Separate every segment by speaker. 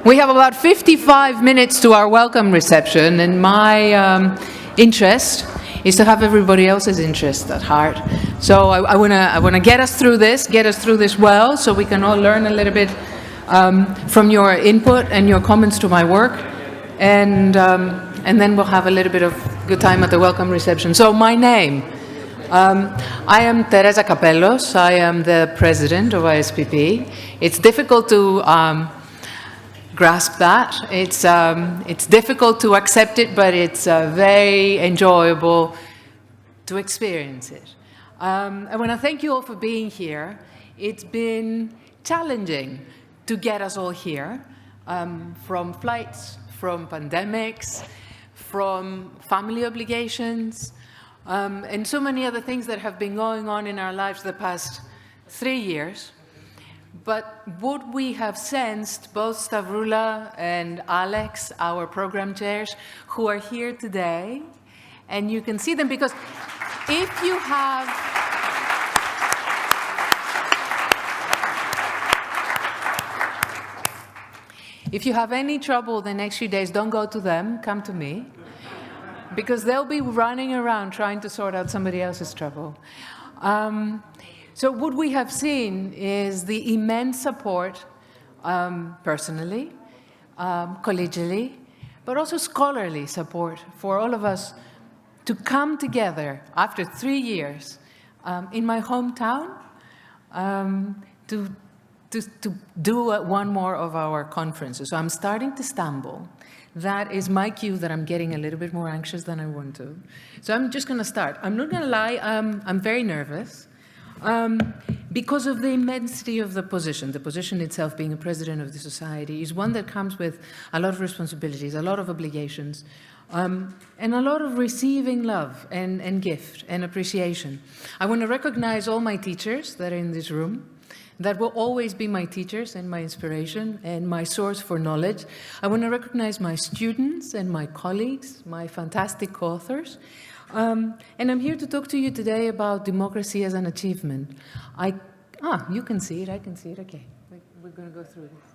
Speaker 1: We have about 55 minutes to our welcome reception, and my interest is to have everybody else's interest at heart. So I want to get us through this well, so we can all learn a little bit from your input and your comments to my work, and then we'll have a little bit of good time at the welcome reception. So my name, I am Tereza Capelos. I am the president of ISPP. It's difficult to grasp that. It's difficult to accept it, but it's very enjoyable to experience it. I want to thank you all for being here. It's been challenging to get us all here, from flights, from pandemics, from family obligations, and so many other things that have been going on in our lives the past 3 years. But what we have sensed, both Stavroula and Alex, our program chairs, who are here today, and you can see them because if you have any trouble the next few days, don't go to them, come to me, because they'll be running around trying to sort out somebody else's trouble. So what we have seen is the immense support, personally, collegially, but also scholarly support for all of us to come together after 3 years in my hometown to do one more of our conferences. So I'm starting to stumble. That is my cue that I'm getting a little bit more anxious than I want to. So I'm just going to start. I'm not going to lie, I'm very nervous. Because of the immensity of the position itself, being a president of the society, is one that comes with a lot of responsibilities, a lot of obligations, and a lot of receiving love and gift and appreciation. I want to recognize all my teachers that are in this room, that will always be my teachers and my inspiration and my source for knowledge. I want to recognize my students and my colleagues, my fantastic co-authors. And I'm here to talk to you today about democracy as an achievement. You can see it, I can see it, okay. We're going to go through this.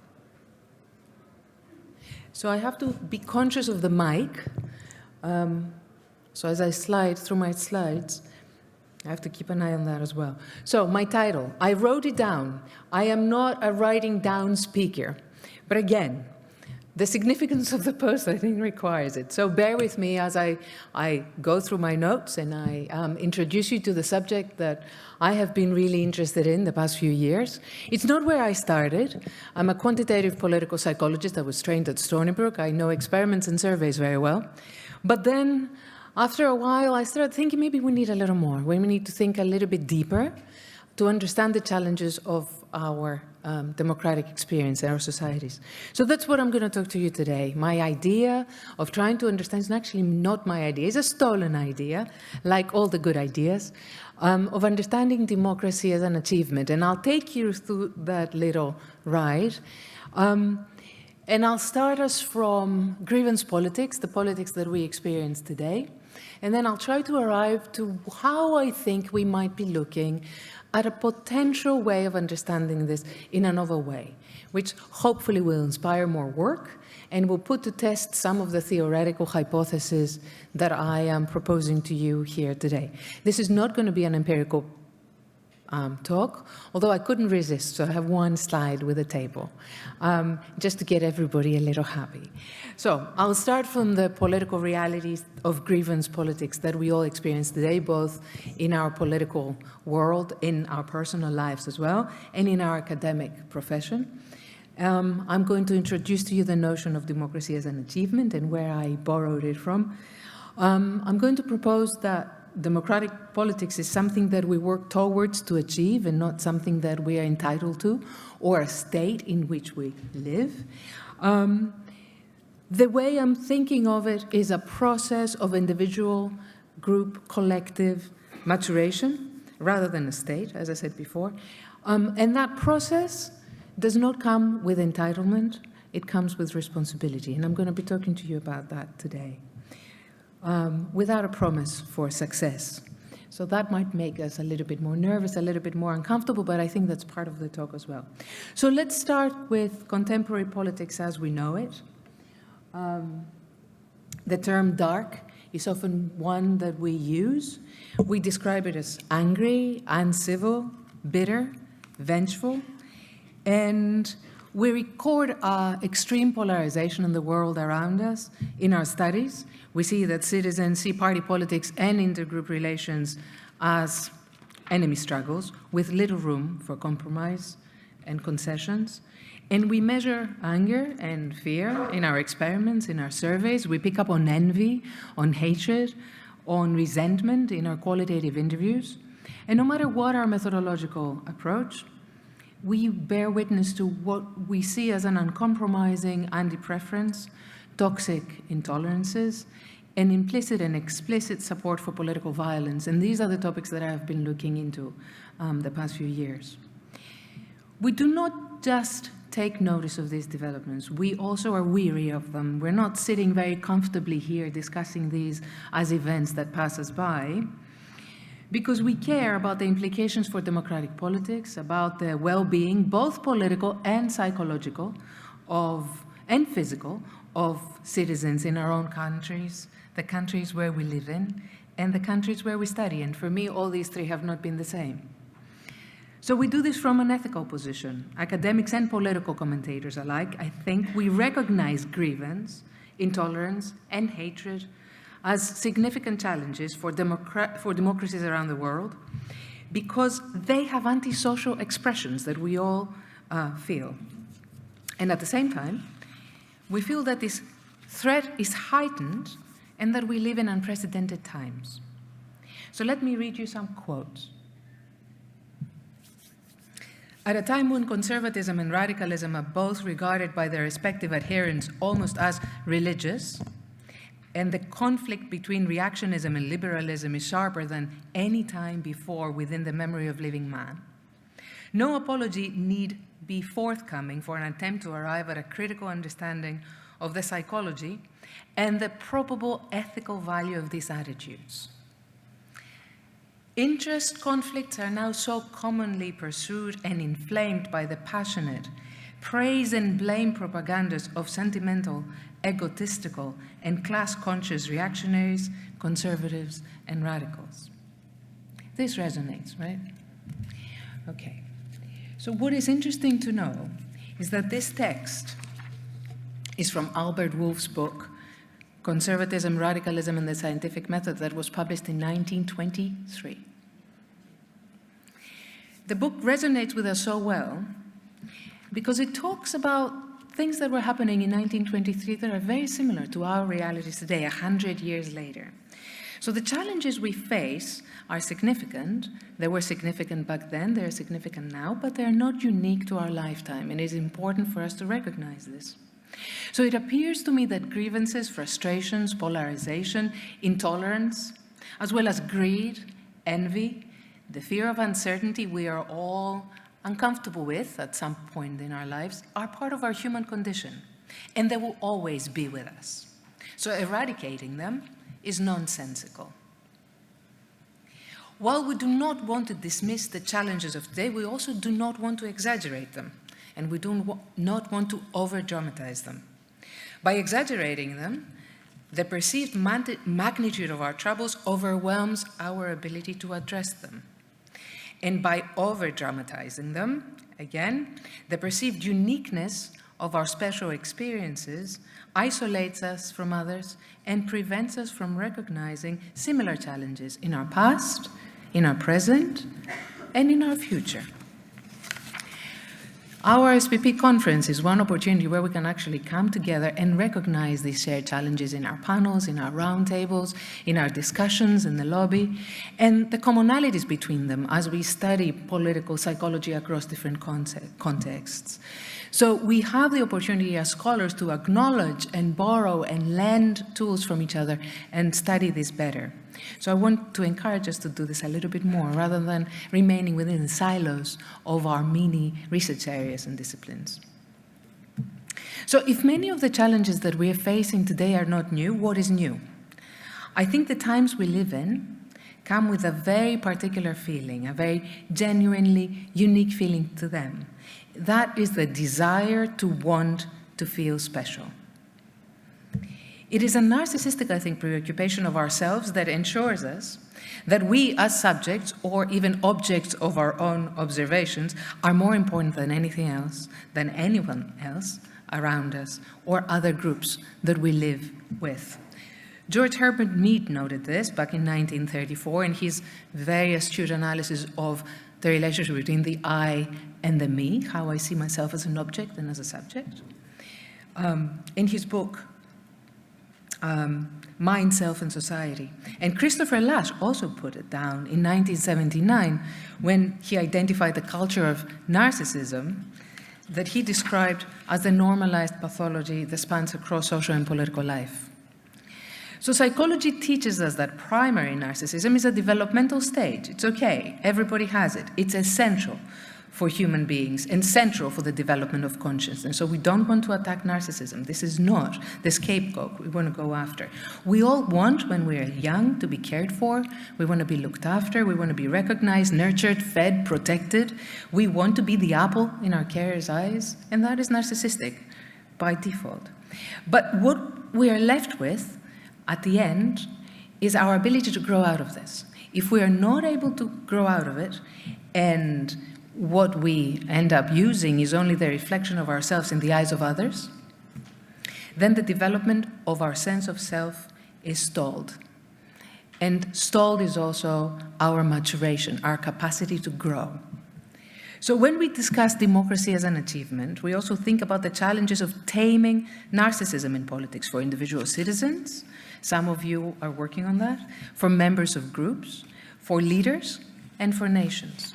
Speaker 1: So I have to be conscious of the mic. So as I slide through my slides, I have to keep an eye on that as well. So my title, I wrote it down. I am not a writing down speaker, but again, the significance of the post, I think, requires it. So bear with me as I go through my notes and I introduce you to the subject that I have been really interested in the past few years. It's not where I started. I'm a quantitative political psychologist. I was trained at Stony Brook. I know experiments and surveys very well. But then, after a while, I started thinking maybe we need a little more. We need to think a little bit deeper to understand the challenges of our democratic experience in our societies. So that's what I'm going to talk to you today. My idea of trying to understand is actually not my idea. It's a stolen idea, like all the good ideas, of understanding democracy as an achievement. And I'll take you through that little ride. And I'll start us from grievance politics, the politics that we experience today. And then I'll try to arrive to how I think we might be looking at a potential way of understanding this in a novel way, which hopefully will inspire more work and will put to test some of the theoretical hypotheses that I am proposing to you here today. This is not going to be an empirical talk, although I couldn't resist, so I have one slide with a table, just to get everybody a little happy. So I'll start from the political realities of grievance politics that we all experience today, both in our political world, in our personal lives as well, and in our academic profession. I'm going to introduce to you the notion of democracy as an achievement and where I borrowed it from. I'm going to propose that democratic politics is something that we work towards to achieve and not something that we are entitled to, or a state in which we live. The way I'm thinking of it is a process of individual, group, collective maturation, rather than a state, as I said before. And that process does not come with entitlement, it comes with responsibility. And I'm going to be talking to you about that today. Without a promise for success. So that might make us a little bit more nervous, a little bit more uncomfortable, but I think that's part of the talk as well. So let's start with contemporary politics as we know it. The term dark is often one that we use. We describe it as angry, uncivil, bitter, vengeful, and we record extreme polarization in the world around us in our studies. We see that citizens see party politics and intergroup relations as enemy struggles with little room for compromise and concessions. And we measure anger and fear in our experiments, in our surveys. We pick up on envy, on hatred, on resentment in our qualitative interviews. And no matter what our methodological approach, we bear witness to what we see as an uncompromising anti-preference, toxic intolerances, and implicit and explicit support for political violence. And these are the topics that I have been looking into the past few years. We do not just take notice of these developments. We also are weary of them. We're not sitting very comfortably here discussing these as events that pass us by, because we care about the implications for democratic politics, about the well-being, both political and psychological, and physical, of citizens in our own countries, the countries where we live in, and the countries where we study. And for me, all these three have not been the same. So we do this from an ethical position. Academics and political commentators alike, I think, we recognize grievance, intolerance, and hatred as significant challenges for democracies around the world, because they have antisocial expressions that we all feel. And at the same time, we feel that this threat is heightened and that we live in unprecedented times. So let me read you some quotes. At a time when conservatism and radicalism are both regarded by their respective adherents almost as religious, and the conflict between reactionism and liberalism is sharper than any time before within the memory of living man, no apology need be forthcoming for an attempt to arrive at a critical understanding of the psychology and the probable ethical value of these attitudes. Interest conflicts are now so commonly pursued and inflamed by the passionate praise and blame propagandas of sentimental, egotistical, and class-conscious reactionaries, conservatives, and radicals. This resonates, right? Okay. So what is interesting to know is that this text is from Albert Wolff's book, Conservatism, Radicalism, and the Scientific Method, that was published in 1923. The book resonates with us so well because it talks about things that were happening in 1923 that are very similar to our realities today, 100 years later. So the challenges we face are significant. They were significant back then, they're significant now, but they're not unique to our lifetime, and it is important for us to recognize this. So it appears to me that grievances, frustrations, polarization, intolerance, as well as greed, envy, the fear of uncertainty we are all uncomfortable with at some point in our lives, are part of our human condition, and they will always be with us. So eradicating them is nonsensical. While we do not want to dismiss the challenges of today, we also do not want to exaggerate them, and we do not want to over-dramatize them. By exaggerating them, the perceived magnitude of our troubles overwhelms our ability to address them. And by over-dramatizing them, again, the perceived uniqueness of our special experiences isolates us from others and prevents us from recognizing similar challenges in our past, in our present, and in our future. Our ISPP conference is one opportunity where we can actually come together and recognize these shared challenges in our panels, in our roundtables, in our discussions in the lobby, and the commonalities between them as we study political psychology across different contexts. So we have the opportunity as scholars to acknowledge and borrow and lend tools from each other and study this better. So I want to encourage us to do this a little bit more rather than remaining within the silos of our mini research areas and disciplines. So if many of the challenges that we are facing today are not new, what is new? I think the times we live in come with a very particular feeling, a very genuinely unique feeling to them. That is the desire to want to feel special. It is a narcissistic, I think, preoccupation of ourselves that ensures us that we as subjects or even objects of our own observations are more important than anything else, than anyone else around us or other groups that we live with. George Herbert Mead noted this back in 1934 in his very astute analysis of the relationship between the I and the me, how I see myself as an object and as a subject. In his book, Mind, Self, and Society. And Christopher Lasch also put it down in 1979 when he identified the culture of narcissism that he described as the normalized pathology that spans across social and political life. So psychology teaches us that primary narcissism is a developmental stage. It's okay, everybody has it. It's essential for human beings and central for the development of consciousness. So we don't want to attack narcissism. This is not the scapegoat we want to go after. We all want, when we're young, to be cared for. We want to be looked after. We want to be recognized, nurtured, fed, protected. We want to be the apple in our carer's eyes, and that is narcissistic by default. But what we are left with at the end is our ability to grow out of this. If we are not able to grow out of it, and what we end up using is only the reflection of ourselves in the eyes of others, then the development of our sense of self is stalled. And stalled is also our maturation, our capacity to grow. So when we discuss democracy as an achievement, we also think about the challenges of taming narcissism in politics for individual citizens. Some of you are working on that, for members of groups, for leaders, and for nations.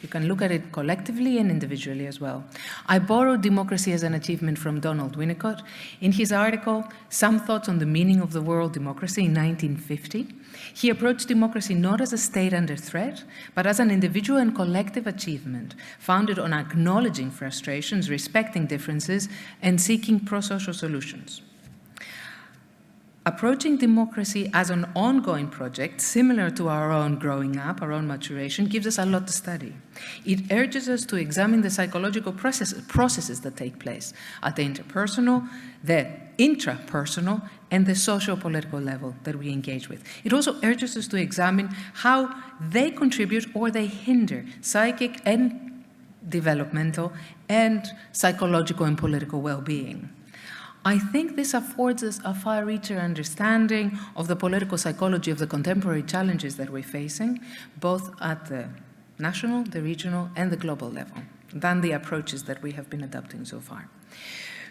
Speaker 1: You can look at it collectively and individually as well. I borrowed democracy as an achievement from Donald Winnicott in his article, Some Thoughts on the Meaning of the World Democracy in 1950. He approached democracy not as a state under threat, but as an individual and collective achievement, founded on acknowledging frustrations, respecting differences, and seeking pro-social solutions. Approaching democracy as an ongoing project, similar to our own growing up, our own maturation, gives us a lot to study. It urges us to examine the psychological processes that take place at the interpersonal, the intrapersonal, and the socio-political level that we engage with. It also urges us to examine how they contribute or they hinder psychic and developmental and psychological and political well-being. I think this affords us a far richer understanding of the political psychology of the contemporary challenges that we're facing, both at the national, the regional, and the global level, than the approaches that we have been adopting so far.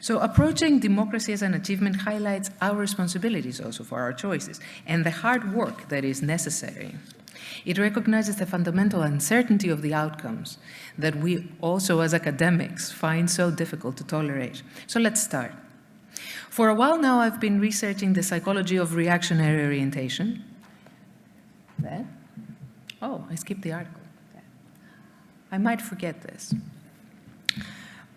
Speaker 1: So approaching democracy as an achievement highlights our responsibilities also for our choices and the hard work that is necessary. It recognizes the fundamental uncertainty of the outcomes that we also as academics find so difficult to tolerate. So let's start. For a while now, I've been researching the psychology of reactionary orientation. There. Oh, I skipped the article. I might forget this.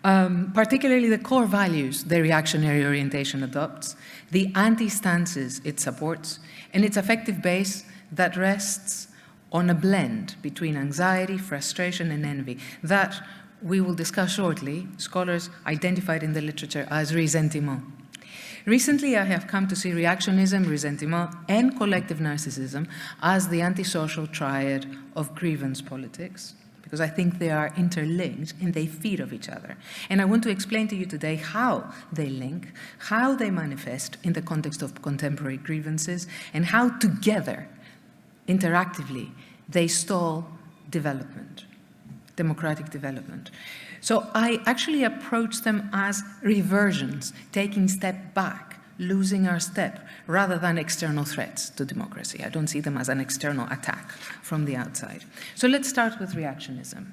Speaker 1: Particularly the core values the reactionary orientation adopts, the anti-stances it supports, and its affective base that rests on a blend between anxiety, frustration, and envy that we will discuss shortly, scholars identified in the literature as ressentiment. Recently, I have come to see reactionism, ressentiment, and collective narcissism as the antisocial triad of grievance politics, because I think they are interlinked and they feed off each other. And I want to explain to you today how they link, how they manifest in the context of contemporary grievances, and how together, interactively, they stall development, democratic development. So I actually approach them as reversions, taking step back, losing our step, rather than external threats to democracy. I don't see them as an external attack from the outside. So let's start with reactionism.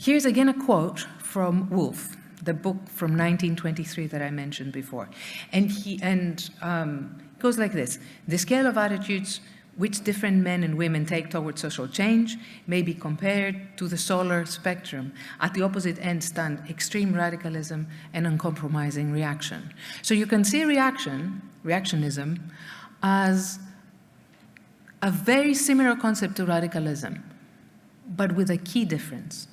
Speaker 1: Here's again a quote from Woolf, the book from 1923 that I mentioned before. And it goes like this: the scale of attitudes which different men and women take towards social change may be compared to the solar spectrum. At the opposite end stand extreme radicalism and uncompromising reaction. So you can see reactionism, as a very similar concept to radicalism, but with a key difference.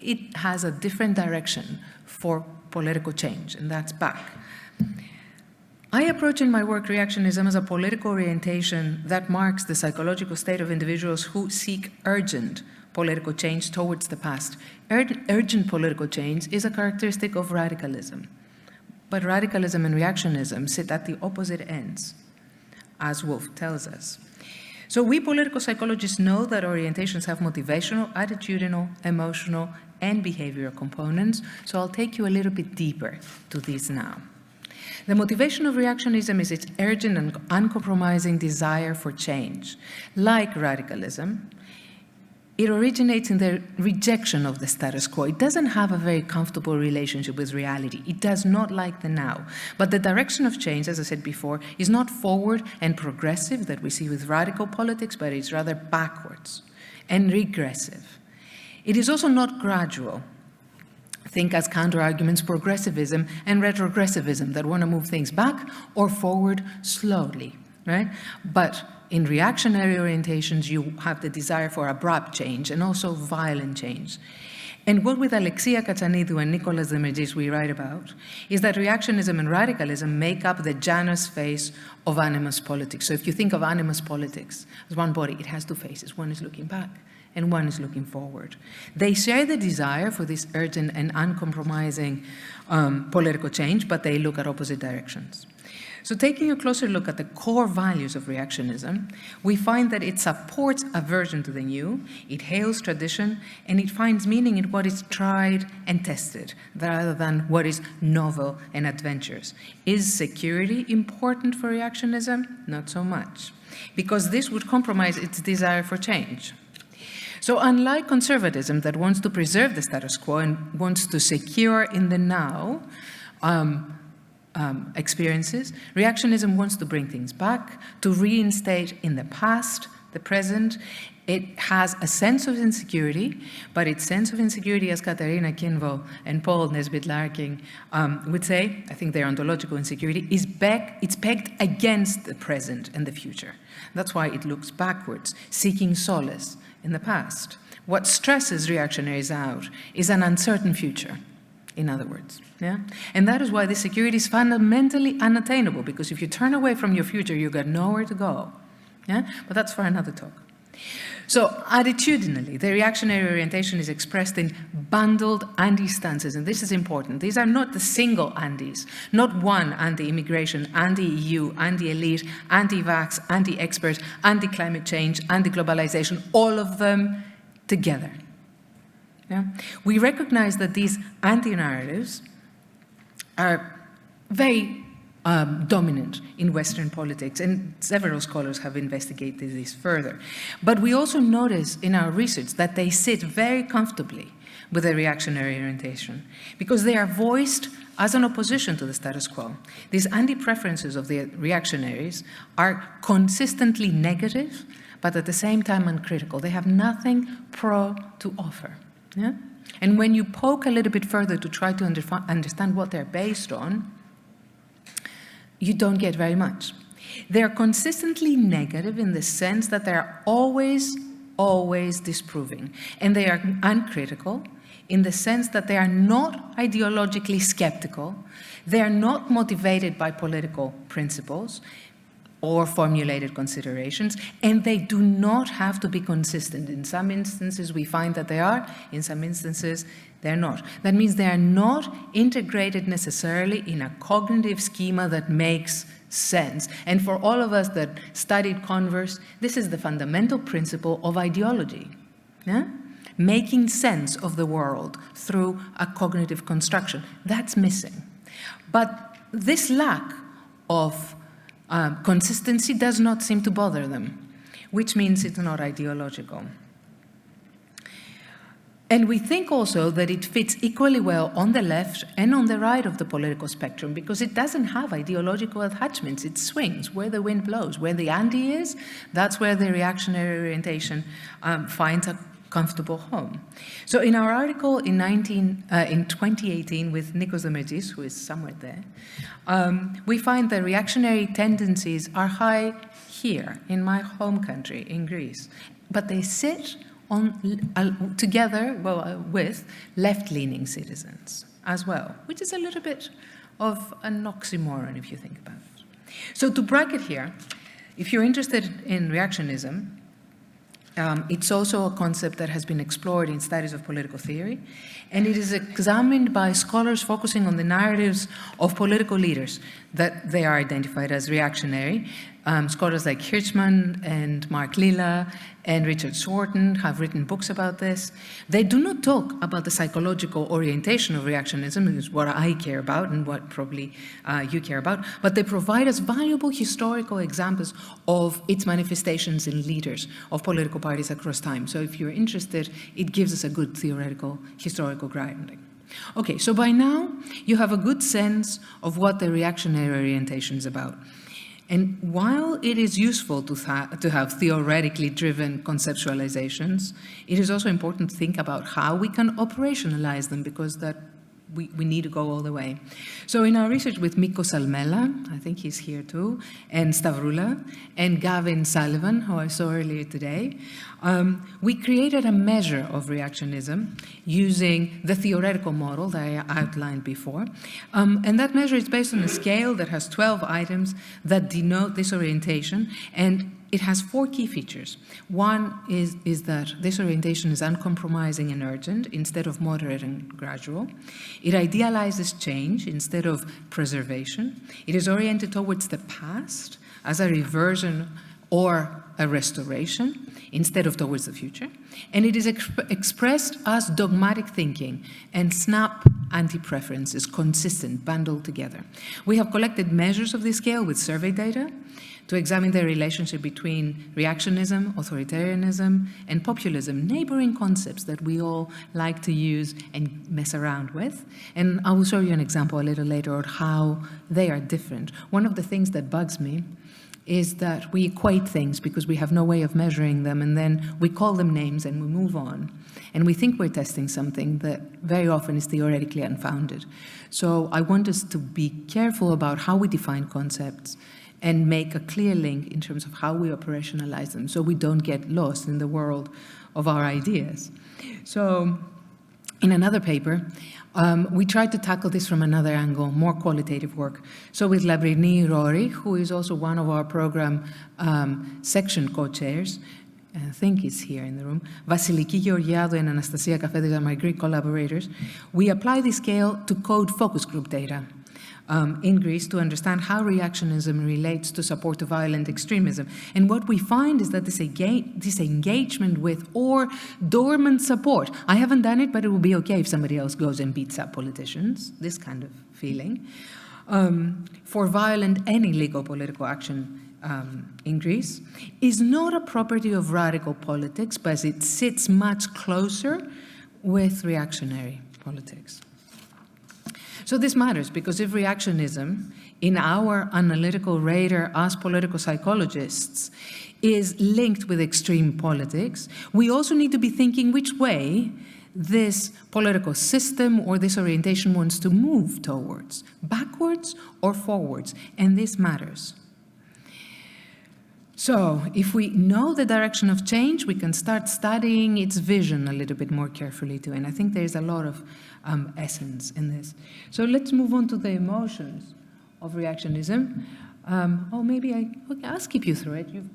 Speaker 1: It has a different direction for political change, and that's back. I approach in my work reactionism as a political orientation that marks the psychological state of individuals who seek urgent political change towards the past. Urgent political change is a characteristic of radicalism, but radicalism and reactionism sit at the opposite ends, as Wolff tells us. So we political psychologists know that orientations have motivational, attitudinal, emotional, and behavioral components, so I'll take you a little bit deeper to these now. The motivation of reactionism is its urgent and uncompromising desire for change. Like radicalism, it originates in the rejection of the status quo. It doesn't have a very comfortable relationship with reality. It does not like the now. But the direction of change, as I said before, is not forward and progressive that we see with radical politics, but it's rather backwards and regressive. It is also not gradual. Think as counter-arguments progressivism and retrogressivism that want to move things back or forward slowly, right? But in reactionary orientations, you have the desire for abrupt change and also violent change. And what with Alexia Katsanidou and Nicholas Demirdzis we write about is that reactionism and radicalism make up the Janus face of animus politics. So if you think of animus politics as one body, it has two faces. One is looking back and one is looking forward. They share the desire for this urgent and uncompromising political change, but they look at opposite directions. So taking a closer look at the core values of reactionism, we find that it supports aversion to the new, it hails tradition, and it finds meaning in what is tried and tested, rather than what is novel and adventurous. Is security important for reactionism? Not so much, because this would compromise its desire for change. So unlike conservatism that wants to preserve the status quo and wants to secure in the now experiences, reactionism wants to bring things back, to reinstate in the past, the present. It has a sense of insecurity, but its sense of insecurity, as Katerina Kinvo and Paul Nesbitt-Larkin would say, I think their ontological insecurity, it's pegged against the present and the future. That's why it looks backwards, seeking solace in the past. What stresses reactionaries out is an uncertain future, in other words. Yeah? And that is why this security is fundamentally unattainable, because if you turn away from your future, you've got nowhere to go. Yeah? But that's for another talk. So attitudinally, the reactionary orientation is expressed in bundled anti-stances, and this is important. These are not the single antis, not one anti-immigration, anti-EU, anti-elite, anti-vax, anti-expert, anti-climate change, anti-globalization, all of them together. Yeah? We recognize that these anti-narratives are very dominant in Western politics, and several scholars have investigated this further. But we also notice in our research that they sit very comfortably with a reactionary orientation because they are voiced as an opposition to the status quo. These anti-preferences of the reactionaries are consistently negative, but at the same time uncritical. They have nothing pro to offer. Yeah? And when you poke a little bit further to try to understand what they're based on, you don't get very much. They're consistently negative in the sense that they're always disproving. And they are uncritical in the sense that they are not ideologically skeptical, they are not motivated by political principles or formulated considerations, and they do not have to be consistent. In some instances we find that they are, in some instances they're not. That means they are not integrated necessarily in a cognitive schema that makes sense. And for all of us that studied Converse, this is the fundamental principle of ideology. Yeah? Making sense of the world through a cognitive construction. That's missing. But this lack of consistency does not seem to bother them, which means it's not ideological. And we think also that it fits equally well on the left and on the right of the political spectrum because it doesn't have ideological attachments. It swings where the wind blows. Where the anti is, that's where the reactionary orientation finds a comfortable home. So in our article in 2018 with Nikos Demertis, who is somewhere there, we find that reactionary tendencies are high here in my home country, in Greece, but they sit together with left-leaning citizens as well, which is a little bit of an oxymoron if you think about it. So to bracket here, if you're interested in reactionism, it's also a concept that has been explored in studies of political theory, and it is examined by scholars focusing on the narratives of political leaders that they are identified as reactionary. Scholars like Hirschman and Mark Lilla and Richard Swarton have written books about this. They do not talk about the psychological orientation of reactionism, which is what I care about and what probably you care about, but they provide us valuable historical examples of its manifestations in leaders of political parties across time. So if you're interested, it gives us a good theoretical, historical grounding. Okay, so by now, you have a good sense of what the reactionary orientation is about. And while it is useful to have theoretically driven conceptualizations, it is also important to think about how we can operationalize them, because that we need to go all the way. So in our research with Mikko Salmela, I think he's here too, and Stavroula, and Gavin Sullivan, who I saw earlier today, we created a measure of reactionism using the theoretical model that I outlined before. And that measure is based on a scale that has 12 items that denote this orientation, and it has 4 key features. One is that this orientation is uncompromising and urgent instead of moderate and gradual. It idealizes change instead of preservation. It is oriented towards the past as a reversion or a restoration instead of towards the future. And it is expressed as dogmatic thinking and snap anti-preferences, consistent, bundled together. We have collected measures of this scale with survey data to examine the relationship between reactionism, authoritarianism, and populism, neighboring concepts that we all like to use and mess around with. And I will show you an example a little later of how they are different. One of the things that bugs me is that we equate things because we have no way of measuring them, and then we call them names and we move on. And we think we're testing something that very often is theoretically unfounded. So I want us to be careful about how we define concepts and make a clear link in terms of how we operationalize them so we don't get lost in the world of our ideas. So in another paper, we tried to tackle this from another angle, more qualitative work. So with Labrini Rory, who is also one of our program section co-chairs, I think he's here in the room, Vasiliki Georgiadou and Anastasia Kafedis are my Greek collaborators, we apply this scale to code focus group data in Greece to understand how reactionism relates to support to violent extremism. And what we find is that this engagement with or dormant support, I haven't done it, but it will be okay if somebody else goes and beats up politicians, this kind of feeling, for violent and illegal political action in Greece, is not a property of radical politics, but it sits much closer with reactionary politics. So this matters because if reactionism, in our analytical radar as political psychologists, is linked with extreme politics, we also need to be thinking which way this political system or this orientation wants to move towards, backwards or forwards, and this matters. So if we know the direction of change, we can start studying its vision a little bit more carefully too, and I think there's a lot of essence in this. So let's move on to the emotions of reactionism. Okay, I'll skip you through it. You've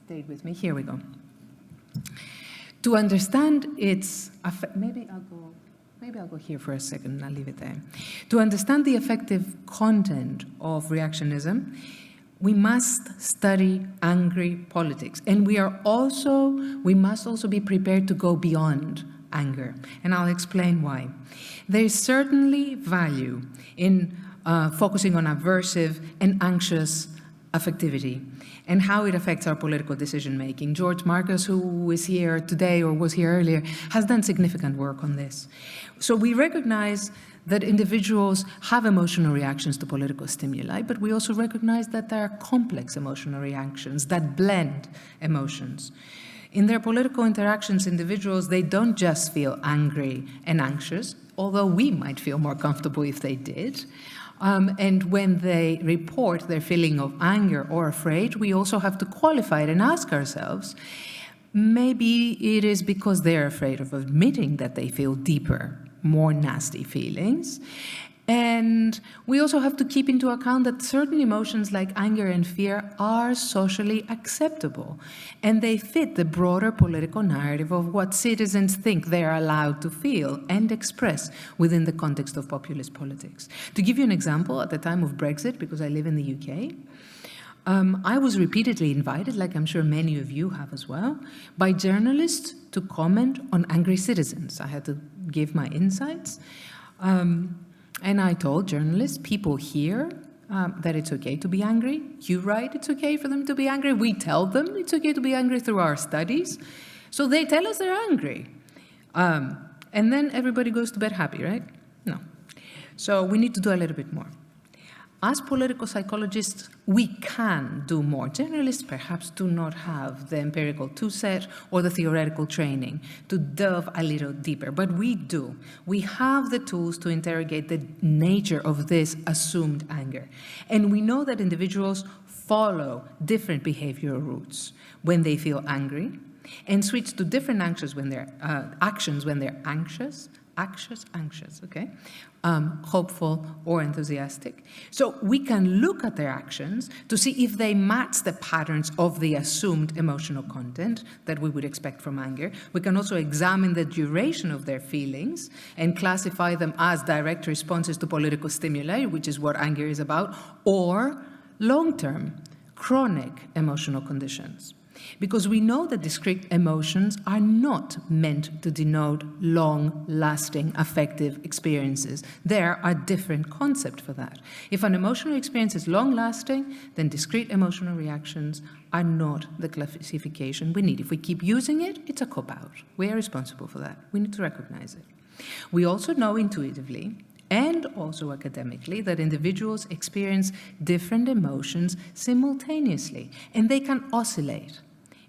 Speaker 1: stayed with me. Here we go. To understand its effect, maybe I'll go here for a second and I'll leave it there. To understand the effective content of reactionism, we must study angry politics, and we must also be prepared to go beyond anger, and I'll explain why. There is certainly value in focusing on aversive and anxious affectivity and how it affects our political decision-making. George Marcus, who is here today or was here earlier, has done significant work on this. So we recognize that individuals have emotional reactions to political stimuli, but we also recognize that there are complex emotional reactions that blend emotions. In their political interactions, individuals, they don't just feel angry and anxious, although we might feel more comfortable if they did. And when they report their feeling of anger or afraid, we also have to qualify it and ask ourselves, maybe it is because they're afraid of admitting that they feel deeper, more nasty feelings. And we also have to keep into account that certain emotions like anger and fear are socially acceptable, and they fit the broader political narrative of what citizens think they are allowed to feel and express within the context of populist politics. To give you an example, at the time of Brexit, because I live in the UK, I was repeatedly invited, like I'm sure many of you have as well, by journalists to comment on angry citizens. I had to give my insights. And I told journalists, people hear that it's okay to be angry. You write it's okay for them to be angry. We tell them it's okay to be angry through our studies. So they tell us they're angry. And then everybody goes to bed happy, right? No. So we need to do a little bit more. As political psychologists, we can do more. Journalists perhaps do not have the empirical toolset or the theoretical training to delve a little deeper, but we do. We have the tools to interrogate the nature of this assumed anger. And we know that individuals follow different behavioral routes when they feel angry and switch to different actions when they're anxious, okay? Hopeful or enthusiastic. So we can look at their actions to see if they match the patterns of the assumed emotional content that we would expect from anger. We can also examine the duration of their feelings and classify them as direct responses to political stimuli, which is what anger is about, or long-term, chronic emotional conditions. Because we know that discrete emotions are not meant to denote long-lasting affective experiences. There are different concepts for that. If an emotional experience is long-lasting, then discrete emotional reactions are not the classification we need. If we keep using it, it's a cop-out. We are responsible for that. We need to recognize it. We also know intuitively and also academically that individuals experience different emotions simultaneously, and they can oscillate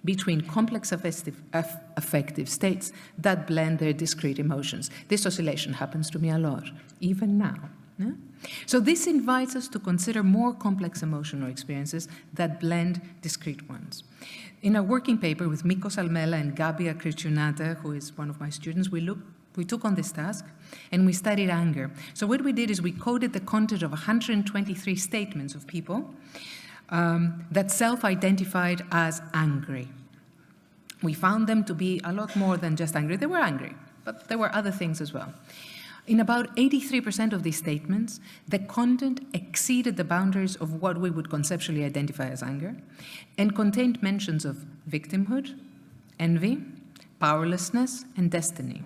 Speaker 1: between complex affective states that blend their discrete emotions. This oscillation happens to me a lot, even now. Yeah? So this invites us to consider more complex emotional experiences that blend discrete ones. In a working paper with Mikos Almela and Gabi Akriciunata, who is one of my students, we took on this task and we studied anger. So what we did is we coded the content of 123 statements of people that self-identified as angry. We found them to be a lot more than just angry. They were angry, but there were other things as well. In about 83% of these statements, the content exceeded the boundaries of what we would conceptually identify as anger and contained mentions of victimhood, envy, powerlessness, and destiny.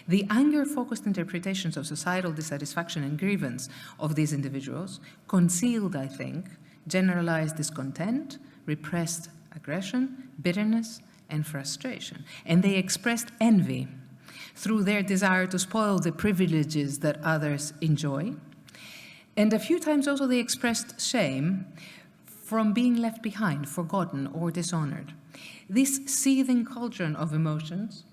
Speaker 1: The anger-focused interpretations of societal dissatisfaction and grievance of these individuals concealed, I think, generalized discontent, repressed aggression, bitterness, and frustration. And they expressed envy through their desire to spoil the privileges that others enjoy. And a few times also they expressed shame from being left behind, forgotten, or dishonored. This seething cauldron of emotions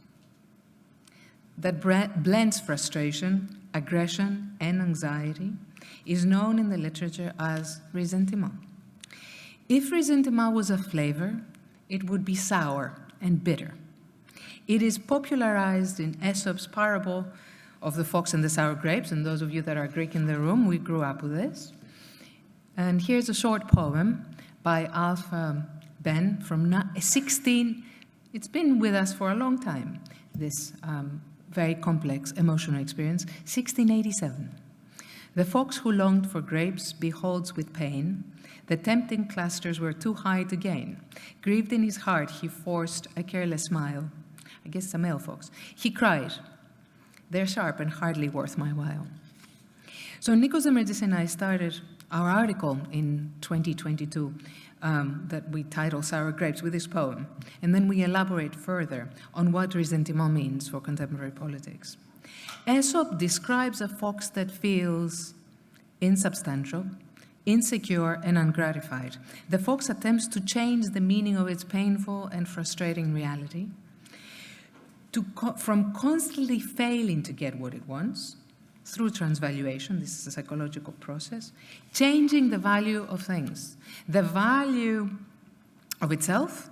Speaker 1: that blends frustration, aggression, and anxiety is known in the literature as ressentiment. If ressentiment was a flavor, it would be sour and bitter. It is popularized in Aesop's parable of the fox and the sour grapes, and those of you that are Greek in the room, we grew up with this. And here's a short poem by Alpha Ben from 16. It's been with us for a long time, this very complex emotional experience, 1687. The fox who longed for grapes beholds with pain the tempting clusters were too high to gain. Grieved in his heart, he forced a careless smile. I guess it's a male fox. He cried, "They're sharp and hardly worth my while." So Nikos Demerdzis and I started our article in 2022 that we titled Sour Grapes with this poem. And then we elaborate further on what ressentiment means for contemporary politics. Aesop describes a fox that feels insubstantial, insecure and ungratified. The fox attempts to change the meaning of its painful and frustrating reality, from constantly failing to get what it wants, through transvaluation, this is a psychological process, changing the value of things, the value of itself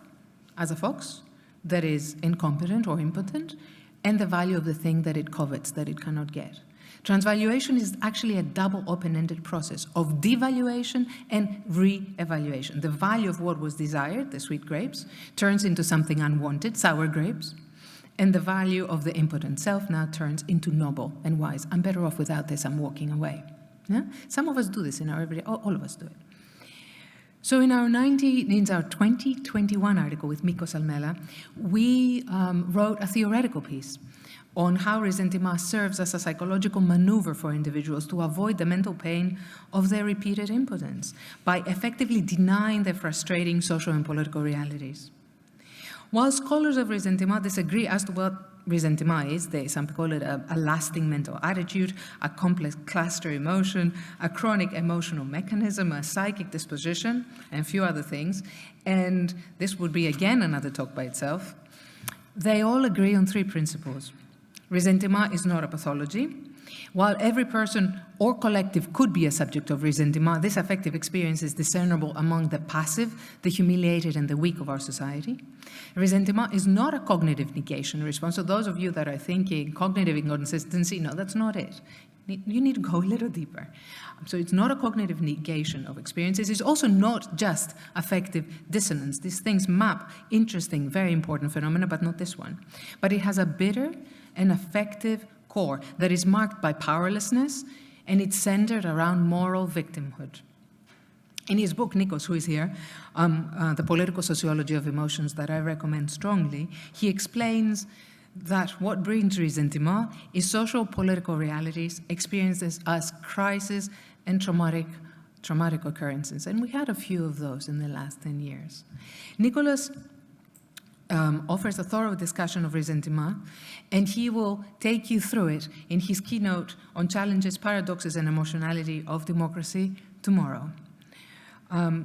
Speaker 1: as a fox that is incompetent or impotent, and the value of the thing that it covets, that it cannot get. Transvaluation is actually a double open-ended process of devaluation and re-evaluation. The value of what was desired, the sweet grapes, turns into something unwanted, sour grapes, and the value of the impotent self now turns into noble and wise. I'm better off without this, I'm walking away. Yeah? Some of us do this in our everyday, all of us do it. So in our 2021 article with Mikos Almela, we wrote a theoretical piece on how ressentiment serves as a psychological maneuver for individuals to avoid the mental pain of their repeated impotence by effectively denying their frustrating social and political realities. While scholars of ressentiment disagree as to what ressentiment is, some call it a lasting mental attitude, a complex cluster emotion, a chronic emotional mechanism, a psychic disposition, and a few other things. And this would be, again, another talk by itself. They all agree on three principles. Ressentiment is not a pathology. While every person or collective could be a subject of ressentiment, this affective experience is discernible among the passive, the humiliated, and the weak of our society. Ressentiment is not a cognitive negation response. So those of you that are thinking cognitive inconsistency, no, that's not it. You need to go a little deeper. So it's not a cognitive negation of experiences. It's also not just affective dissonance. These things map interesting, very important phenomena, but not this one. But it has a bitter and affective core that is marked by powerlessness, and it's centered around moral victimhood. In his book, Nikos, who is here, The Political Sociology of Emotions, that I recommend strongly, he explains that what brings ressentiment is social political realities experiences as crisis and traumatic occurrences. And we had a few of those in the last 10 years. Nicholas offers a thorough discussion of ressentiment, and he will take you through it in his keynote on challenges, paradoxes, and emotionality of democracy tomorrow.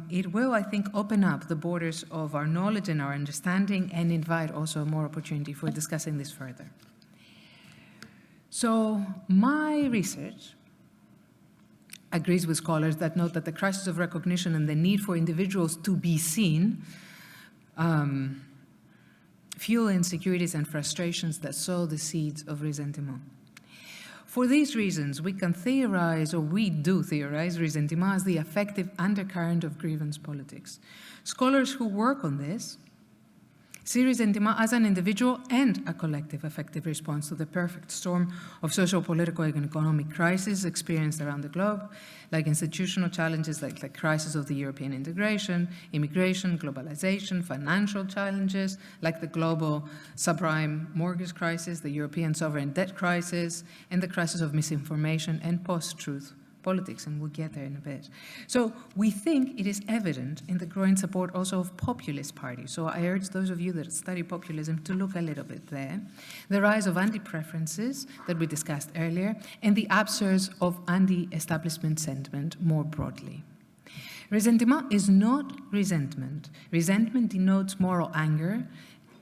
Speaker 1: It will, I think, open up the borders of our knowledge and our understanding and invite also more opportunity for discussing this further. So my research agrees with scholars that note that the crisis of recognition and the need for individuals to be seen fuel insecurities and frustrations that sow the seeds of ressentiment. For these reasons, we can theorize, or we do theorize, ressentiment as the affective undercurrent of grievance politics. Scholars who work on this see ressentiment as an individual and a collective affective response to the perfect storm of social, political, and economic crises experienced around the globe, like institutional challenges like the crisis of the European integration, immigration, globalization, financial challenges like the global subprime mortgage crisis, the European sovereign debt crisis, and the crisis of misinformation and post-truth politics, and we'll get there in a bit. So we think it is evident in the growing support also of populist parties. So I urge those of you that study populism to look a little bit there. The rise of anti-preferences that we discussed earlier, and the upsurge of anti-establishment sentiment more broadly. Ressentiment is not resentment. Resentment denotes moral anger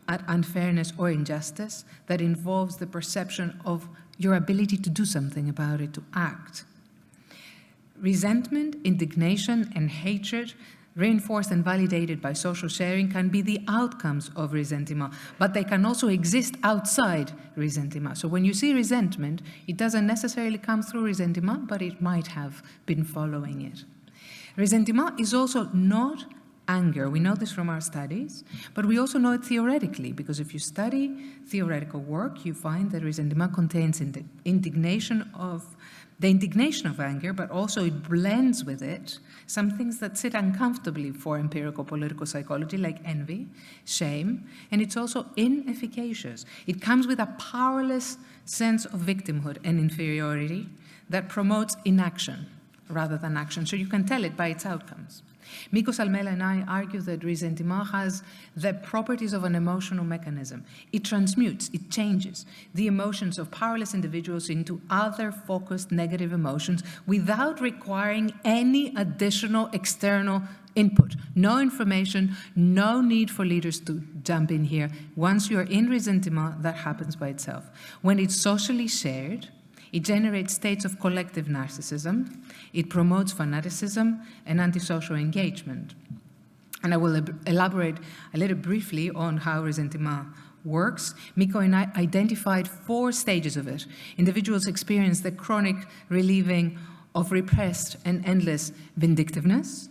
Speaker 1: at unfairness or injustice that involves the perception of your ability to do something about it, to act. Resentment, indignation, and hatred, reinforced and validated by social sharing, can be the outcomes of ressentiment, but they can also exist outside ressentiment. So when you see resentment, it doesn't necessarily come through ressentiment, but it might have been following it. Ressentiment is also not anger. We know this from our studies, but we also know it theoretically, because if you study theoretical work, you find that ressentiment contains the indignation of anger, but also it blends with it some things that sit uncomfortably for empirical political psychology, like envy, shame, and it's also inefficacious. It comes with a powerless sense of victimhood and inferiority that promotes inaction rather than action, so you can tell it by its outcomes. Mikos Almela and I argue that ressentiment has the properties of an emotional mechanism. It transmutes, it changes the emotions of powerless individuals into other focused negative emotions without requiring any additional external input. No information, no need for leaders to jump in here. Once you're in ressentiment, that happens by itself. When it's socially shared, it generates states of collective narcissism. It promotes fanaticism and antisocial engagement. And I will elaborate a little briefly on how ressentiment works. Miko and I identified 4 stages of it. Individuals experience the chronic relieving of repressed and endless vindictiveness,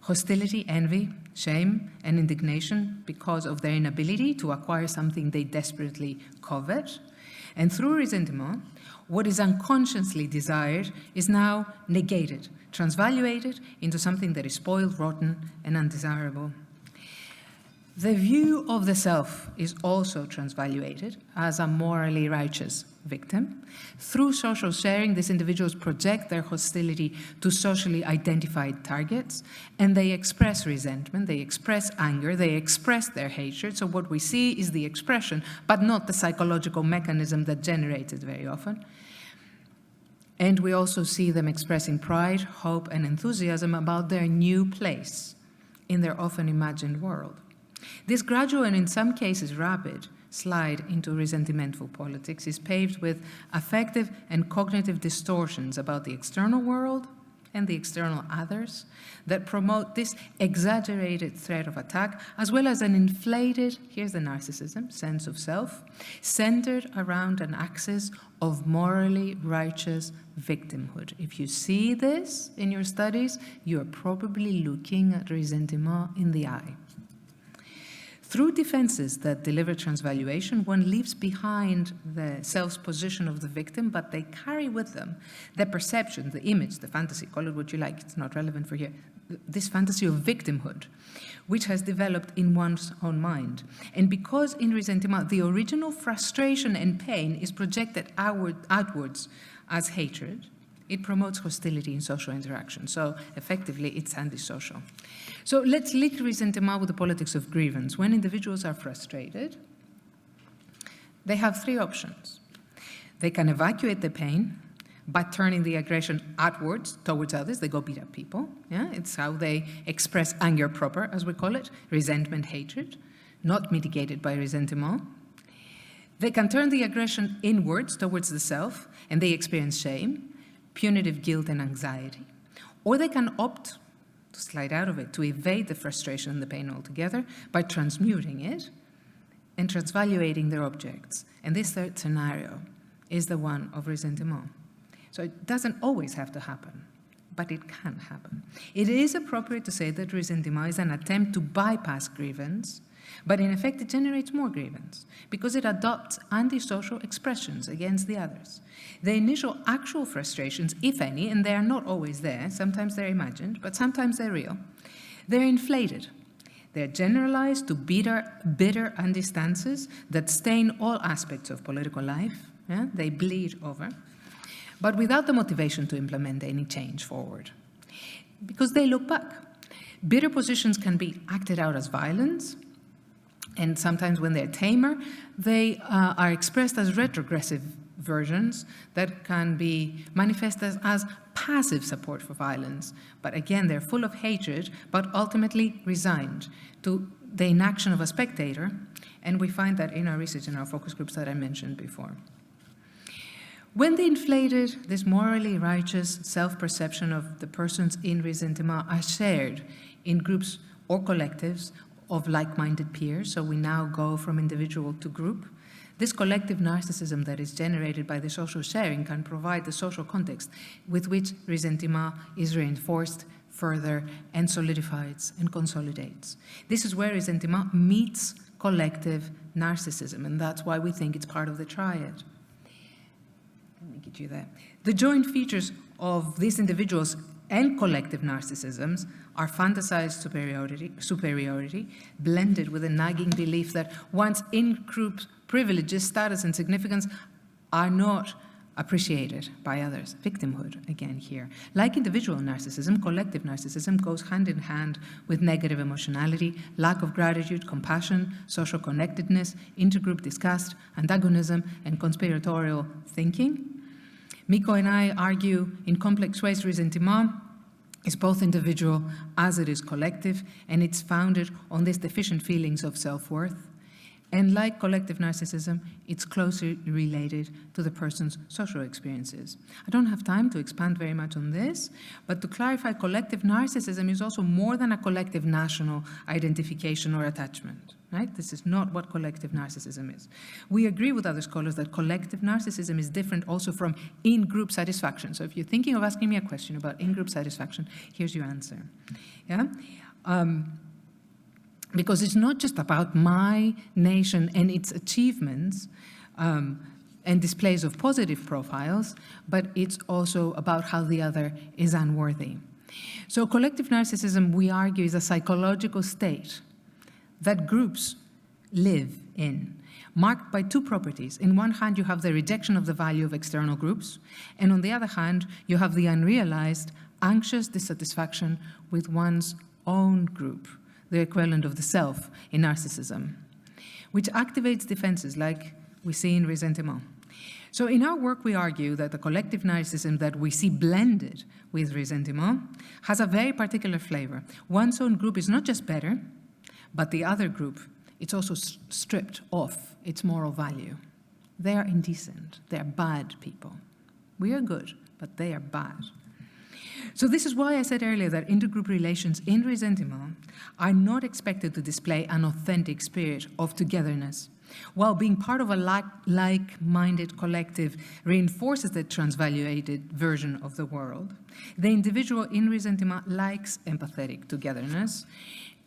Speaker 1: hostility, envy, shame, and indignation because of their inability to acquire something they desperately covet. And through ressentiment, what is unconsciously desired is now negated, transvaluated into something that is spoiled, rotten, and undesirable. The view of the self is also transvaluated as a morally righteous victim. Through social sharing, these individuals project their hostility to socially identified targets, and they express resentment, they express anger, they express their hatred. So what we see is the expression, but not the psychological mechanism that generates it very often. And we also see them expressing pride, hope, and enthusiasm about their new place in their often imagined world. This gradual and in some cases rapid slide into ressentimental politics is paved with affective and cognitive distortions about the external world and the external others that promote this exaggerated threat of attack, as well as an inflated, here's the narcissism, sense of self, centered around an axis of morally righteous victimhood. If you see this in your studies, you are probably looking at ressentiment in the eye. Through defenses that deliver transvaluation, one leaves behind the self's position of the victim, but they carry with them the perception, the image, the fantasy, call it what you like, it's not relevant for here, this fantasy of victimhood, which has developed in one's own mind. And because in ressentiment, the original frustration and pain is projected outwards as hatred, it promotes hostility in social interaction. So effectively, it's antisocial. So let's link ressentiment with the politics of grievance. When individuals are frustrated, they have 3 options. They can evacuate the pain by turning the aggression outwards towards others. They go beat up people. Yeah? It's how they express anger proper, as we call it, resentment, hatred, not mitigated by ressentiment. They can turn the aggression inwards towards the self, and they experience shame, punitive guilt and anxiety. Or they can opt to slide out of it, to evade the frustration and the pain altogether by transmuting it and transvaluating their objects. And this third scenario is the one of ressentiment. So it doesn't always have to happen, but it can happen. It is appropriate to say that ressentiment is an attempt to bypass grievance, but in effect it generates more grievance because it adopts antisocial expressions against the others. The initial actual frustrations, if any, and they are not always there, sometimes they're imagined, but sometimes they're real, they're inflated. They're generalized to bitter understances that stain all aspects of political life. Yeah? They bleed over, but without the motivation to implement any change forward. Because they look back. Bitter positions can be acted out as violence, and sometimes when they're tamer, they are expressed as retrogressive versions that can be manifested as passive support for violence. But again, they're full of hatred, but ultimately resigned to the inaction of a spectator. And we find that in our research, in our focus groups that I mentioned before. When the inflated, this morally righteous self-perception of the persons in ressentiment are shared in groups or collectives of like-minded peers, so we now go from individual to group, this collective narcissism that is generated by the social sharing can provide the social context with which ressentiment is reinforced further and solidifies and consolidates. This is where ressentiment meets collective narcissism, and that's why we think it's part of the triad. Let me get you there. The joint features of these individuals and collective narcissisms are fantasized superiority, blended with a nagging belief that one's in-group privileges, status, and significance are not
Speaker 2: appreciated by others. Victimhood, again, here. Like individual narcissism, collective narcissism goes hand in hand with negative emotionality, lack of gratitude, compassion, social connectedness, intergroup disgust, antagonism, and conspiratorial thinking. Miko and I argue in complex ways ressentiment is both individual as it is collective, and it's founded on these deficient feelings of self-worth. And like collective narcissism, it's closely related to the person's social experiences. I don't have time to expand very much on this, but to clarify, collective narcissism is also more than a collective national identification or attachment, right? This is not what collective narcissism is. We agree with other scholars that collective narcissism is different also from in-group satisfaction. So if you're thinking of asking me a question about in-group satisfaction, here's your answer. Yeah? Because it's not just about my nation and its achievements and displays of positive profiles, but it's also about how the other is unworthy. So collective narcissism, we argue, is a psychological state that groups live in, marked by two properties. In one hand, you have the rejection of the value of external groups, and on the other hand, you have the unrealized, anxious dissatisfaction with one's own group, the equivalent of the self in narcissism, which activates defenses like we see in ressentiment. So in our work, we argue that the collective narcissism that we see blended with ressentiment has a very particular flavor. One's own group is not just better, but the other group, it's also stripped of its moral value. They are indecent. They are bad people. We are good, but they are bad. So this is why I said earlier that intergroup relations in ressentiment are not expected to display an authentic spirit of togetherness. While being part of a like-minded collective reinforces the transvaluated version of the world, the individual in ressentiment likes empathetic togetherness,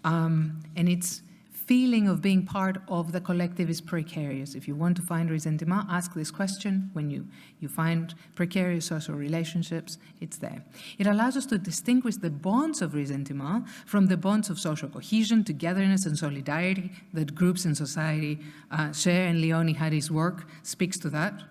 Speaker 2: and its feeling of being part of the collective is precarious. If you want to find ressentiment, ask this question. When you find precarious social relationships, it's there. It allows us to distinguish the bonds of ressentiment from the bonds of social cohesion, togetherness, and solidarity that groups in society share, and Leonie Harry's work speaks to that.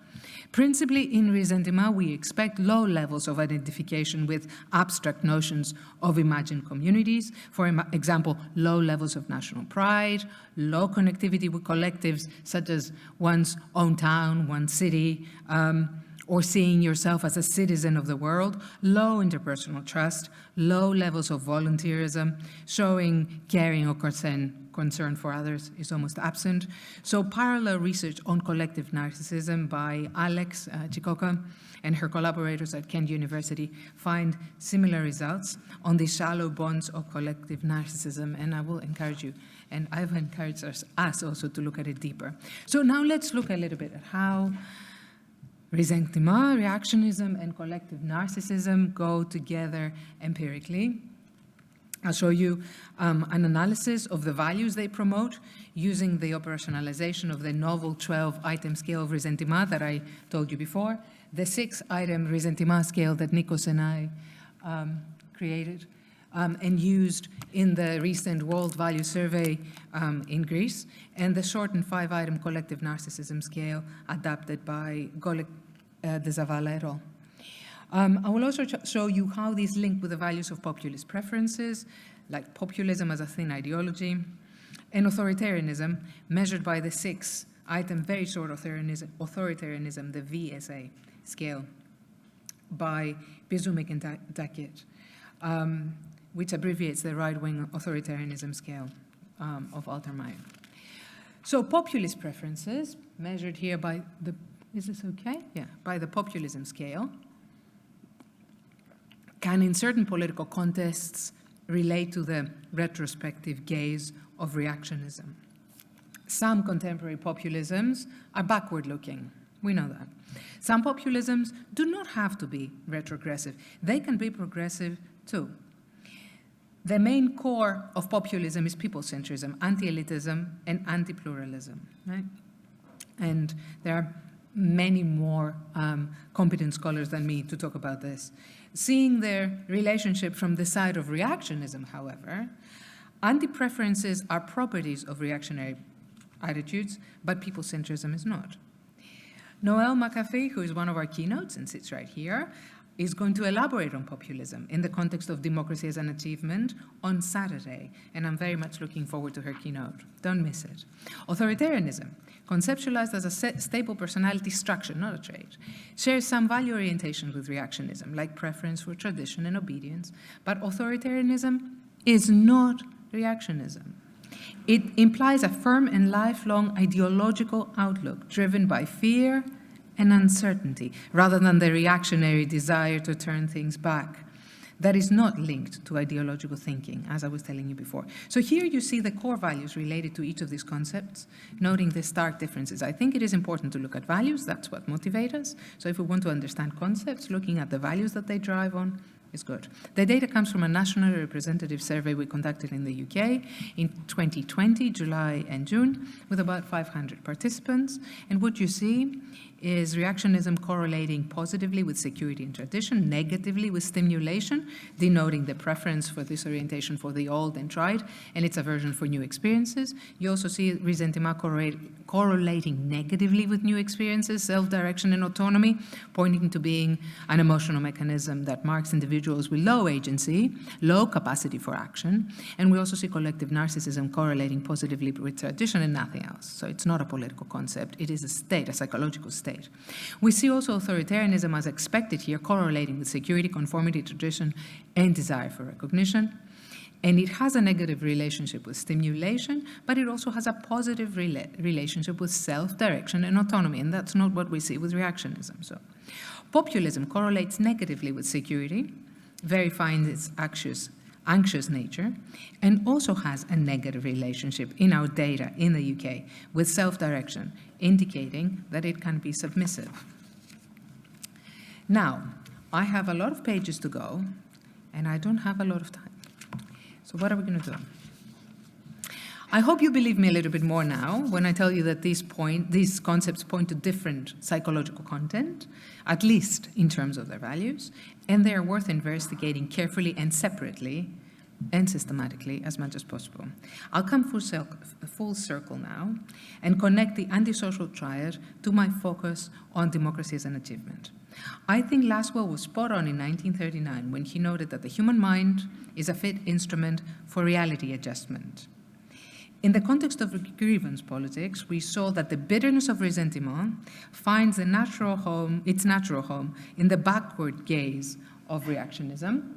Speaker 2: Principally in ressentiment, we expect low levels of identification with abstract notions of imagined communities. For example, low levels of national pride, low connectivity with collectives such as one's own town, one's city, or seeing yourself as a citizen of the world, low interpersonal trust, low levels of volunteerism, showing caring or concern for others is almost absent. So parallel research on collective narcissism by Alex Chikoka and her collaborators at Kent University find similar results on the shallow bonds of collective narcissism, and I will encourage you, and I've encouraged us also to look at it deeper. So now let's look a little bit at how ressentiment, reactionism, and collective narcissism go together empirically. I'll show you an analysis of the values they promote using the operationalization of the novel 12-item scale of ressentiment that I told you before, the 6-item ressentiment scale that Nikos and I created and used in the recent World Value Survey in Greece, and the shortened 5-item collective narcissism scale adapted by Golek de Zavala et al. I will also show you how these link with the values of populist preferences, like populism as a thin ideology, and authoritarianism, measured by the 6-item very short authoritarianism, the VSA scale, by Bezumek and Dakic, which abbreviates the right-wing authoritarianism scale of Altermeyer. So populist preferences, measured here by the, is this okay? Yeah, by the populism scale, can in certain political contexts relate to the retrospective gaze of reactionism. Some contemporary populisms are backward-looking. We know that. Some populisms do not have to be retrogressive. They can be progressive too. The main core of populism is people-centrism, anti-elitism, and anti-pluralism, right? And there are many more competent scholars than me to talk about this. Seeing their relationship from the side of reactionism, however, anti-preferences are properties of reactionary attitudes, but people-centrism is not. Noel McAfee, who is one of our keynotes and sits right here, is going to elaborate on populism in the context of democracy as an achievement on Saturday, and I'm very much looking forward to her keynote. Don't miss it. Authoritarianism, conceptualized as a stable personality structure, not a trait, shares some value orientation with reactionism, like preference for tradition and obedience, but authoritarianism is not reactionism. It implies a firm and lifelong ideological outlook driven by fear and uncertainty, rather than the reactionary desire to turn things back. That is not linked to ideological thinking, as I was telling you before. So here you see the core values related to each of these concepts, noting the stark differences. I think it is important to look at values. That's what motivates us. So if we want to understand concepts, looking at the values that they drive on is good. The data comes from a national representative survey we conducted in the UK in 2020, July and June, with about 500 participants. And what you see is reactionism correlating positively with security and tradition, negatively with stimulation, denoting the preference for this orientation for the old and tried, and its aversion for new experiences. You also see ressentiment correlating negatively with new experiences, self-direction and autonomy, pointing to being an emotional mechanism that marks individuals with low agency, low capacity for action. And we also see collective narcissism correlating positively with tradition and nothing else. So it's not a political concept, it is a state, a psychological state. We see also authoritarianism as expected here, correlating with security, conformity, tradition, and desire for recognition. And it has a negative relationship with stimulation, but it also has a positive relationship with self-direction and autonomy, and that's not what we see with reactionism. So, populism correlates negatively with security, verifying its anxious nature, and also has a negative relationship in our data in the UK with self-direction, indicating that it can be submissive. Now, I have a lot of pages to go, and I don't have a lot of time. So what are we going to do? I hope you believe me a little bit more now when I tell you that these concepts point to different psychological content, at least in terms of their values, and they are worth investigating carefully and separately and systematically as much as possible. I'll come full circle now and connect the antisocial triad to my focus on democracy as an achievement. I think Laswell was spot on in 1939 when he noted that the human mind is a fit instrument for reality adjustment. In the context of grievance politics, we saw that the bitterness of ressentiment finds its natural home in the backward gaze of reactionism,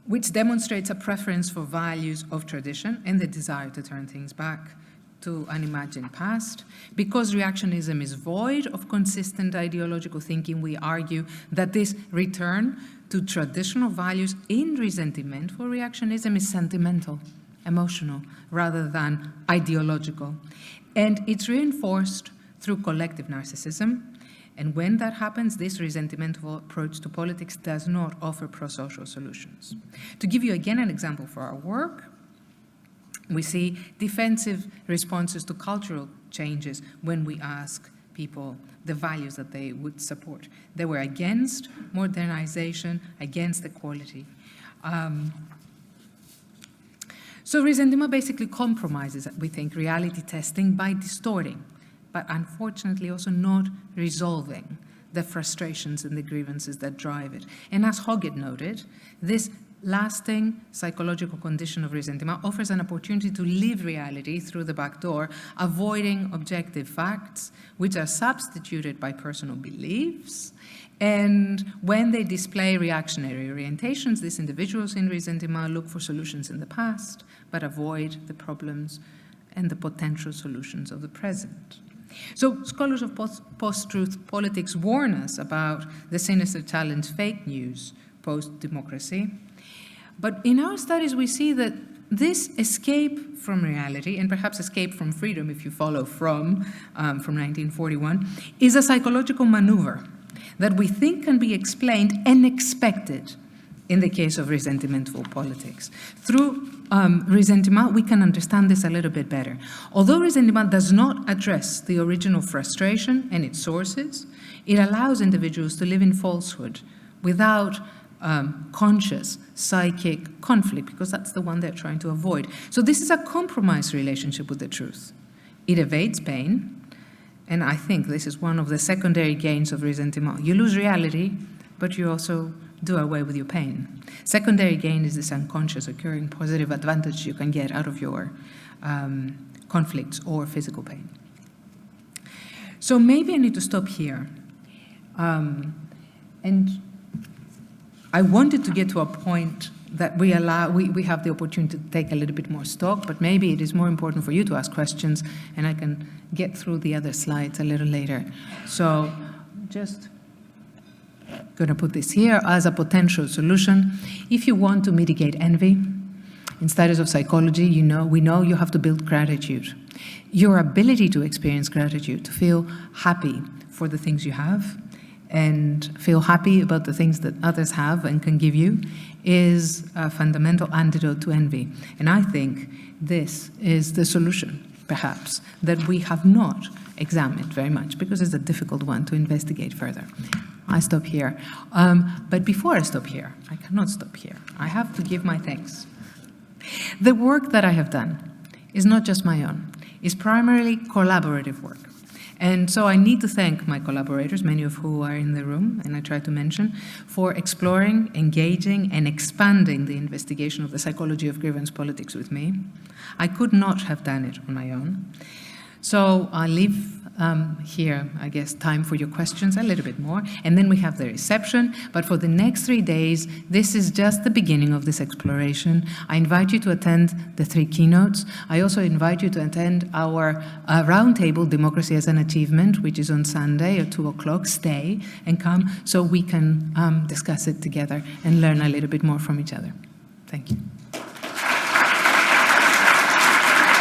Speaker 2: which demonstrates a preference for values of tradition and the desire to turn things back to an imagined past. Because reactionism is void of consistent ideological thinking, we argue that this return to traditional values in resentment for reactionism is sentimental, emotional, rather than ideological. And it's reinforced through collective narcissism. And when that happens, this resentimental approach to politics does not offer pro-social solutions. To give you again an example for our work, we see defensive responses to cultural changes when we ask people the values that they would support. They were against modernization, against equality. So resentment basically compromises, we think, reality testing by distorting, but unfortunately also not resolving the frustrations and the grievances that drive it. And as Hoggett noted, this lasting psychological condition of resentment offers an opportunity to live reality through the back door, avoiding objective facts, which are substituted by personal beliefs. And when they display reactionary orientations, these individuals in resentment look for solutions in the past, but avoid the problems and the potential solutions of the present. So scholars of post-truth politics warn us about the sinister challenge fake news post-democracy. But in our studies, we see that this escape from reality, and perhaps escape from freedom, if you follow from 1941, is a psychological maneuver that we think can be explained and expected in the case of resentimentful politics. Through resentment, we can understand this a little bit better. Although resentment does not address the original frustration and its sources, it allows individuals to live in falsehood without conscious psychic conflict, because that's the one they're trying to avoid. So this is a compromised relationship with the truth. It evades pain, and I think this is one of the secondary gains of ressentiment. You lose reality, but you also do away with your pain. Secondary gain is this unconscious occurring positive advantage you can get out of your conflicts or physical pain. So maybe I need to stop here. And I wanted to get to a point that we have the opportunity to take a little bit more stock, but maybe it is more important for you to ask questions, and I can get through the other slides a little later. So just going to put this here as a potential solution. If you want to mitigate envy, in studies of psychology, we know you have to build gratitude. Your ability to experience gratitude, to feel happy for the things you have, and feel happy about the things that others have and can give you, is a fundamental antidote to envy. And I think this is the solution, perhaps, that we have not examined very much, because it's a difficult one to investigate further. I stop here. But before I stop here, I cannot stop here. I have to give my thanks. The work that I have done is not just my own. It's primarily collaborative work. And so I need to thank my collaborators, many of who are in the room, and I try to mention, for exploring, engaging, and expanding the investigation of the psychology of grievance politics with me. I could not have done it on my own. So I'll leave here, I guess, time for your questions, a little bit more, and then we have the reception. But for the next 3 days, this is just the beginning of this exploration. I invite you to attend the 3 keynotes. I also invite you to attend our roundtable, Democracy as an Achievement, which is on Sunday at 2 o'clock. Stay and come so we can discuss it together and learn a little bit more from each other. Thank you.